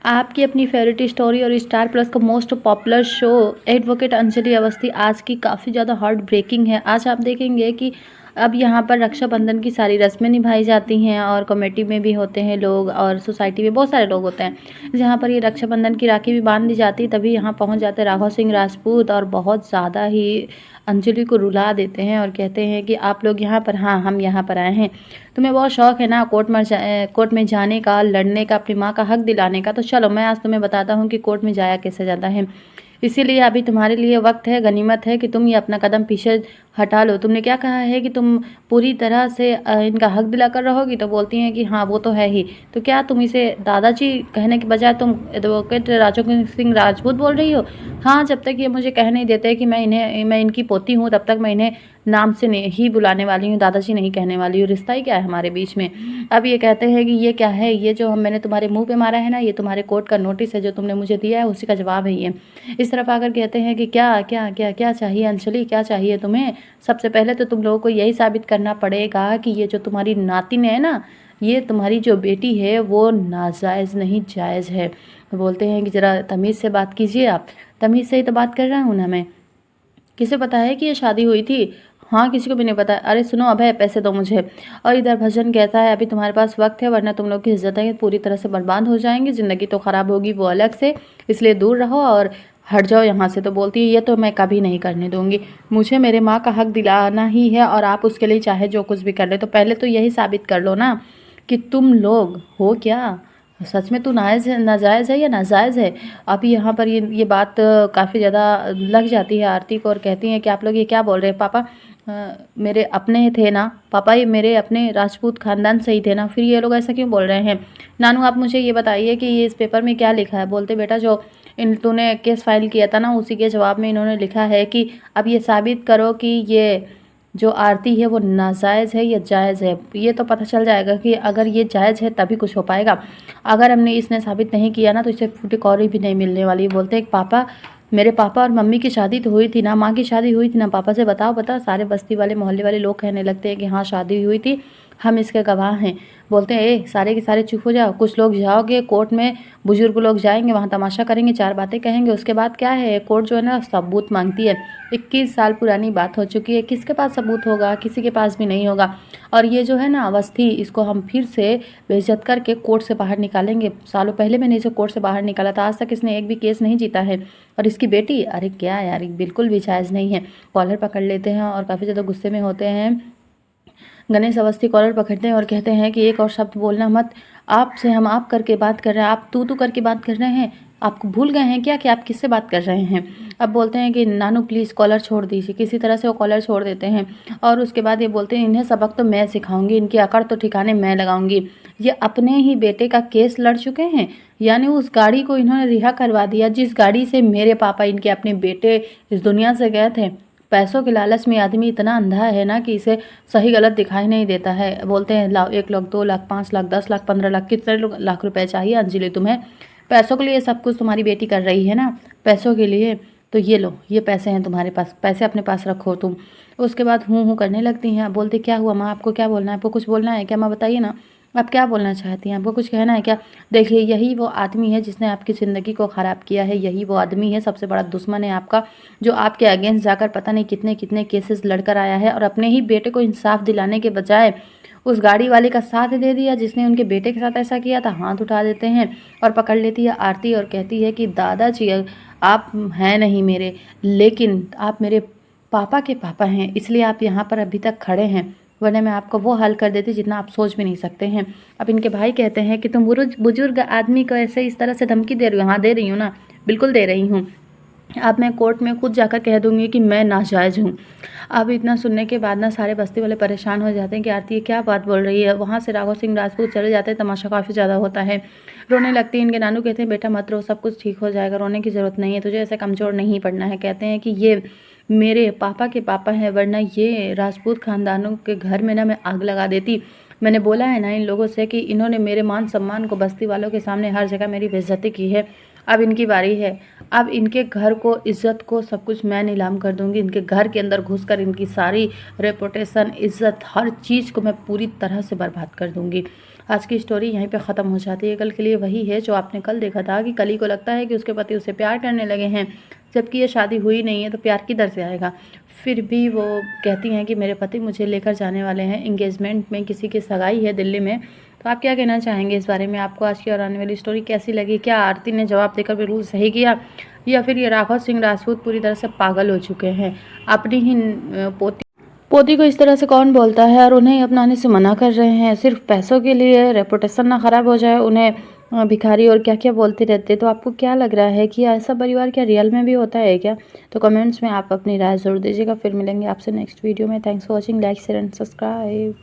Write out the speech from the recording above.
आपकी अपनी favourite story और स्टार प्लस का most popular show advocate Anjali Awasthi आज की काफ़ी ज़्यादा हार्ट ब्रेकिंग है। आज आप देखेंगे कि अब यहाँ पर रक्षाबंधन की सारी रस्में निभाई जाती हैं और कमेटी में भी होते हैं लोग और सोसाइटी में बहुत सारे लोग होते हैं। जहाँ पर ये रक्षाबंधन की राखी भी बांध दी जाती है तभी यहाँ पहुँच जाते हैं राघव सिंह राजपूत और बहुत ज़्यादा ही अंजलि को रुला देते हैं और कहते हैं कि आप लोग यहाँ पर, हाँ हम यहाँ पर आए हैं, तुम्हें बहुत शौक है ना कोर्ट में जाने का, लड़ने का, अपनी माँ का हक दिलाने का, तो चलो मैं आज तुम्हें बताता हूँ कि कोर्ट में जाया कैसे जाता है। इसीलिए अभी तुम्हारे लिए वक्त है, गनीमत है कि तुम ये अपना कदम पीछे हटा लो। तुमने क्या कहा है कि तुम पूरी तरह से इनका हक दिलाकर रहोगी, तो बोलती हैं कि हाँ वो तो है ही। तो क्या तुम इसे दादाजी कहने के बजाय तुम एडवोकेट राघव सिंह राजपूत बोल रही हो? हाँ, जब तक ये मुझे कह नहीं देते कि मैं इनकी पोती हूँ तब तक मैं इन्हें नाम से ही बुलाने वाली हूँ, दादाजी नहीं कहने वाली हूँ। रिश्ता ही क्या है हमारे बीच में। अब ये कहते हैं कि ये क्या है, ये जो मैंने तुम्हारे मुंह पे मारा है ना, ये तुम्हारे कोर्ट का नोटिस है जो तुमने मुझे दिया है, उसी का जवाब है ये। इस तरफ आकर कहते हैं कि क्या क्या क्या क्या चाहिए अंजलि, क्या चाहिए तुम्हें? सबसे पहले तो तुम लोगों को यही साबित करना पड़ेगा कि ये जो तुम्हारी नातिन है ना, ये तुम्हारी जो बेटी है वो नाजायज़ नहीं जायज़ है। तो बोलते हैं कि ज़रा तमीज़ से बात कीजिए आप। तमीज़ से ही तो बात कर रहा हूँ ना मैं। किसे पता है कि ये शादी हुई थी? हाँ, किसी को भी नहीं पता। अरे सुनो अभय, पैसे दो मुझे। और इधर भजन कहता है अभी तुम्हारे पास वक्त है, वरना तुम लोग की इज्जतें पूरी तरह से बर्बाद हो जाएंगी, ज़िंदगी तो ख़राब होगी वो अलग से, इसलिए दूर रहो और हट जाओ यहाँ से। तो बोलती है ये तो मैं कभी नहीं करने दूंगी, मुझे मेरे माँ का हक दिलाना ही है और आप उसके लिए चाहे जो कुछ भी कर ले। तो पहले तो यही साबित कर लो ना कि तुम लोग हो क्या, सच में तू नाजायज़ है या नाजायज़ है। अभी यहाँ पर ये बात काफ़ी ज़्यादा लग जाती है आरती को और कहती हैं कि आप लोग ये क्या बोल रहे हैं पापा, मेरे अपने थे ना पापा, ये मेरे अपने राजपूत खानदान से ही थे ना, फिर ये लोग ऐसा क्यों बोल रहे हैं? नानू आप मुझे ये बताइए कि ये इस पेपर में क्या लिखा है? बोलते बेटा जो तूने केस फाइल किया था ना, उसी के जवाब में इन्होंने लिखा है कि अब ये साबित करो कि ये जो आरती है वो नाजायज़ है या जायज़ है। ये तो पता चल जाएगा कि अगर ये जायज़ है तभी कुछ हो पाएगा, अगर हमने इसने साबित नहीं किया ना तो इसे फूटी कौड़ी भी नहीं मिलने वाली। बोलते हैं पापा, मेरे पापा और मम्मी की शादी तो हुई थी ना, माँ की शादी हुई थी ना, पापा से बताओ बताओ। सारे बस्ती वाले मोहल्ले वाले लोग कहने लगते हैं कि हाँ शादी हुई थी, हम इसके गवाह हैं। बोलते हैं ए सारे के सारे चुप हो जाओ, कुछ लोग जाओगे कोर्ट में, बुजुर्ग लोग जाएंगे वहाँ तमाशा करेंगे, चार बातें कहेंगे, उसके बाद क्या है कोर्ट जो है ना सबूत मांगती है। 21 साल पुरानी बात हो चुकी है, किसके पास सबूत होगा? किसी के पास भी नहीं होगा। और ये जो है ना अवस्थी, इसको हम फिर से बेइज्जत करके कोर्ट से बाहर निकालेंगे। सालों पहले मैंने इसे कोर्ट से बाहर निकाला था, आज तक इसने एक भी केस नहीं जीता है। और इसकी बेटी, अरे क्या यार, बिल्कुल भी जायज़ नहीं है। कॉलर पकड़ लेते हैं और काफ़ी ज़्यादा गुस्से में होते हैं। गणेश अवस्थी कॉलर पकड़ते हैं और कहते हैं कि एक और शब्द बोलना मत, आपसे हम आप करके बात कर रहे हैं, आप तू करके बात कर रहे हैं, आपको भूल गए हैं क्या कि आप किससे बात कर रहे हैं? अब बोलते हैं कि नानू प्लीज़ कॉलर छोड़ दीजिए। किसी तरह से वो कॉलर छोड़ देते हैं और उसके बाद ये बोलते हैं इन्हें सबक तो मैं सिखाऊंगी, इनकी अकड़ तो ठिकाने मैं लगाऊंगी। ये अपने ही बेटे का केस लड़ चुके हैं, यानी उस गाड़ी को इन्होंने रिहा करवा दिया जिस गाड़ी से मेरे पापा इनके अपने बेटे इस दुनिया से गए थे। पैसों के लालच में आदमी इतना अंधा है ना कि इसे सही गलत दिखाई नहीं देता है। बोलते हैं 1 लाख 2 लाख 5 लाख 10 लाख 15 लाख, कितने लाख रुपए चाहिए अंजलि तुम्हें? पैसों के लिए सब कुछ तुम्हारी बेटी कर रही है ना, पैसों के लिए। तो ये लो, ये पैसे हैं तुम्हारे पास, पैसे अपने पास रखो तुम। उसके बाद हूँ करने लगती हैं। बोलते क्या हुआ माँ, आपको क्या बोलना है? आपको कुछ बोलना है क्या? माँ बताइए ना, आप क्या बोलना चाहती हैं? आपको कुछ कहना है क्या? देखिए यही वो आदमी है जिसने आपकी ज़िंदगी को ख़राब किया है, यही वो आदमी है, सबसे बड़ा दुश्मन है आपका, जो आपके अगेंस्ट जाकर पता नहीं कितने कितने केसेस लड़कर आया है और अपने ही बेटे को इंसाफ दिलाने के बजाय उस गाड़ी वाले का साथ दे दिया जिसने उनके बेटे के साथ ऐसा किया था। हाथ उठा देते हैं और पकड़ लेती है आरती और कहती है कि दादाजी आप हैं नहीं मेरे, लेकिन आप मेरे पापा के पापा हैं, इसलिए आप यहाँ पर अभी तक खड़े हैं, वरना मैं आपको वो हाल कर देती जितना आप सोच भी नहीं सकते हैं। अब इनके भाई कहते हैं कि तुम बुजुर्ग आदमी को ऐसे इस तरह से धमकी दे रही हो? हाँ दे रही हूँ ना, बिल्कुल दे रही हूँ। अब मैं कोर्ट में खुद जाकर कह दूंगी कि मैं नाजायज़ हूँ। अब इतना सुनने के बाद ना सारे बस्ती वाले परेशान हो जाते हैं कि आरती ये क्या बात बोल रही है। वहाँ से राघव सिंह राजपूत चले जाते हैं, तमाशा काफ़ी ज़्यादा होता है, रोने लगती है। इनके नानू कहते हैं बेटा मत रो, सब कुछ ठीक हो जाएगा, रोने की ज़रूरत नहीं है, तुझे ऐसे कमज़ोर नहीं पड़ना है। कहते हैं कि ये मेरे पापा के पापा हैं, वरना ये राजपूत खानदानों के घर में ना मैं आग लगा देती। मैंने बोला है ना इन लोगों से कि इन्होंने मेरे मान सम्मान को बस्ती वालों के सामने हर जगह मेरी बेइज्जती की है। अब इनकी बारी है, अब इनके घर को, इज़्ज़त को, सब कुछ मैं नीलाम कर दूंगी। इनके घर के अंदर घुसकर इनकी सारी रेपुटेशन, इज़्ज़त, हर चीज़ को मैं पूरी तरह से बर्बाद कर दूंगी। आज की स्टोरी यहीं पे ख़त्म हो जाती है। कल के लिए वही है जो आपने कल देखा था कि कली को लगता है कि उसके पति उससे प्यार करने लगे हैं, जबकि ये शादी हुई नहीं है, तो प्यार किधर से आएगा। फिर भी वो कहती हैं कि मेरे पति मुझे लेकर जाने वाले हैं एंगेजमेंट में, किसी की सगाई है दिल्ली में। तो आप क्या कहना चाहेंगे इस बारे में? आपको आज की और आने वाली स्टोरी कैसी लगी? क्या आरती ने जवाब देकर बिल्कुल सही किया, या फिर ये राघव सिंह राजपूत पूरी तरह से पागल हो चुके हैं? अपनी ही पोती पोती को इस तरह से कौन बोलता है और उन्हें अपनाने से मना कर रहे हैं सिर्फ पैसों के लिए, रेपुटेशन ना ख़राब हो जाए, उन्हें भिखारी और क्या क्या बोलते रहते। तो आपको क्या लग रहा है कि ऐसा परिवार क्या रियल में भी होता है क्या? तो कमेंट्स में आप अपनी राय ज़रूर दीजिएगा। फिर मिलेंगे आपसे नेक्स्ट वीडियो में। Thanks for watching, like share and subscribe.